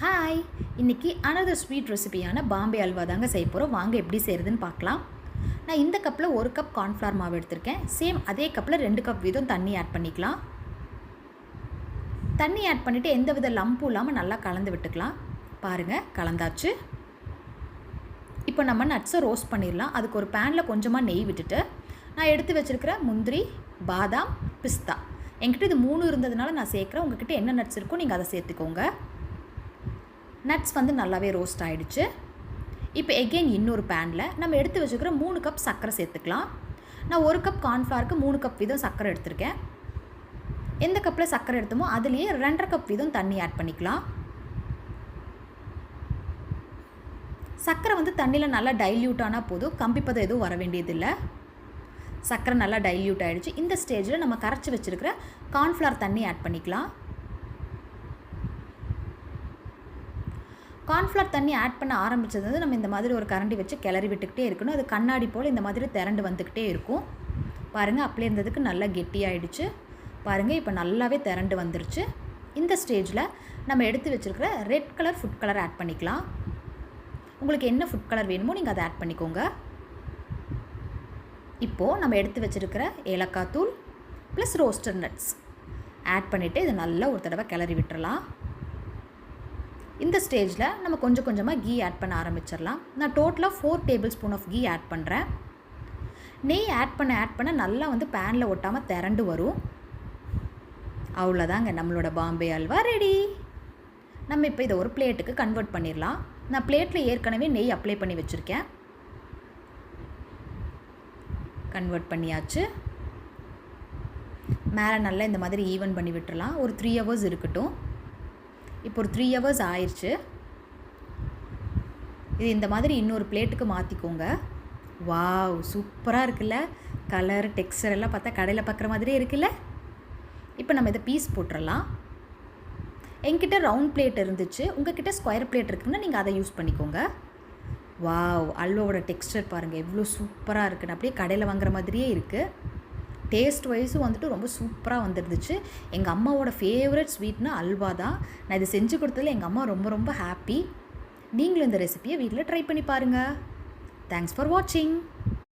Hi, இன்றைக்கி another sweet ரெசிபியான Bombay halwa தாங்க செய்ய போகிறோம். வாங்க எப்படி செய்கிறதுன்னு பார்க்கலாம். நான் இந்த கப்பில் 1 கப் கார்ன்ஃப்ளவர் மாவு எடுத்திருக்கேன். சேம் அதே கப்பில் 2 கப் வீதம் தண்ணி ஆட் பண்ணிக்கலாம். தண்ணி ஆட் பண்ணிவிட்டு எந்த வித லம்பும் இல்லாமல் நல்லா கலந்து விட்டுக்கலாம். பாருங்கள், கலந்தாச்சு. இப்போ நம்ம நட்ஸை ரோஸ்ட் பண்ணிடலாம். அதுக்கு ஒரு பேனில் கொஞ்சமாக நெய் விட்டுட்டு நான் எடுத்து வச்சுருக்கிற முந்திரி, பாதாம், பிஸ்தா, என்கிட்ட இது 3 இருந்ததுனால நான் சேர்க்குறேன். உங்கள்கிட்ட என்ன நட்ஸ் இருக்கோ நீங்கள் அதை சேர்த்துக்கோங்க. நட்ஸ் நல்லாவே ரோஸ்ட் ஆகிடுச்சு. இப்போ எகெயின் இன்னொரு பேனில் நம்ம எடுத்து வச்சுக்கிற 3 கப் சர்க்கரை சேர்த்துக்கலாம். நான் 1 கப் கார்ன்ஃப்ளவருக்கு 3 கப் வீதம் சர்க்கரை எடுத்திருக்கேன். எந்த கப்பில் சர்க்கரை எடுத்தோமோ அதுலேயே 2.5 கப் வீதம் தண்ணி ஆட் பண்ணிக்கலாம். சர்க்கரை தண்ணியில் நல்லா டைல்யூட் ஆனால் போதும், கம்பிப்பதம் எதுவும் வர வேண்டியதில்லை. சர்க்கரை நல்லா டைல்யூட் ஆகிடுச்சு. இந்த ஸ்டேஜில் நம்ம கரைச்சி வச்சுருக்கிற கார்ன்ஃப்ளவர் தண்ணி ஆட் பண்ணிக்கலாம். கார்ன்ஃப்ளவர் தண்ணி ஆட் பண்ண ஆரம்பித்தது நம்ம இந்த மாதிரி ஒரு கரண்டி வச்சு கிளறி விட்டுக்கிட்டே இருக்கணும். அது கண்ணாடி போல் இந்த மாதிரி திரண்டு வந்துக்கிட்டே இருக்கும். பாருங்கள், அப்படியே இருந்ததுக்கு நல்லா கெட்டியாயிடுச்சு. பாருங்கள், இப்போ நல்லாவே திரண்டு வந்துருச்சு. இந்த ஸ்டேஜில் நம்ம எடுத்து வச்சுருக்கிற red colour food colour add பண்ணிக்கலாம். உங்களுக்கு என்ன ஃபுட் கலர் வேணுமோ நீங்கள் அதை ஆட் பண்ணிக்கோங்க. இப்போது நம்ம எடுத்து வச்சுருக்கிற ஏலக்காய் தூள் ப்ளஸ் ரோஸ்டட் நட்ஸ் ஆட் பண்ணிவிட்டு இதை நல்லா ஒரு தடவை கிளறி விட்டுறலாம். இந்த ஸ்டேஜில் நம்ம கொஞ்சம் கொஞ்சமாக கீ ஆட் பண்ண ஆரம்பிச்சிடலாம். நான் டோட்டலாக 4 tablespoon of ghee add பண்ணுறேன். நெய் ஆட் பண்ண நல்லா பேனில் ஒட்டாமல் திரண்டு வரும். அவ்வளோதாங்க, நம்மளோட பாம்பே அல்வா ரெடி. நம்ம இப்போ இதை ஒரு பிளேட்டுக்கு கன்வெர்ட் பண்ணிடலாம். நான் பிளேட்டில் ஏற்கனவே நெய் அப்ளை பண்ணி வச்சுருக்கேன். கன்வெர்ட் பண்ணியாச்சு. மேலே நல்லா இந்த மாதிரி ஈவன் பண்ணி விட்டுறலாம். ஒரு 3 ஹவர்ஸ் இருக்கட்டும். இப்போ ஒரு 3 ஹவர்ஸ் ஆயிடுச்சு. இது இந்த மாதிரி இன்னொரு பிளேட்டுக்கு மாற்றிக்கோங்க. வாவ், சூப்பராக இருக்குல்ல. கலர், டெக்ஸ்சர் எல்லாம் பார்த்தா கடையில் பார்க்குற மாதிரியே இருக்குல்ல. இப்போ நம்ம இதை பீஸ் போட்டுடலாம். என்கிட்ட ரவுண்ட் பிளேட் இருந்துச்சு, உங்கள்கிட்ட ஸ்கொயர் பிளேட் இருக்குன்னா நீங்கள் அதை யூஸ் பண்ணிக்கோங்க. வாவ், அல்வாவோட டெக்ஸ்சர் பாருங்கள் எவ்வளோ சூப்பராக இருக்குன்னு. அப்படியே கடையில் வாங்குற மாதிரியே இருக்குது. டேஸ்ட் வைஸும் ரொம்ப சூப்பராக வந்துருந்துச்சு. எங்கள் அம்மாவோட ஃபேவரட் ஸ்வீட்னா அல்வா தான். நான் இதை செஞ்சு கொடுத்ததில் எங்கள் அம்மா ரொம்ப ரொம்ப ஹாப்பி. நீங்களும் இந்த ரெசிபியை வீட்டில் ட்ரை பண்ணி பாருங்கள். தேங்க்ஸ் ஃபார் வாட்சிங்.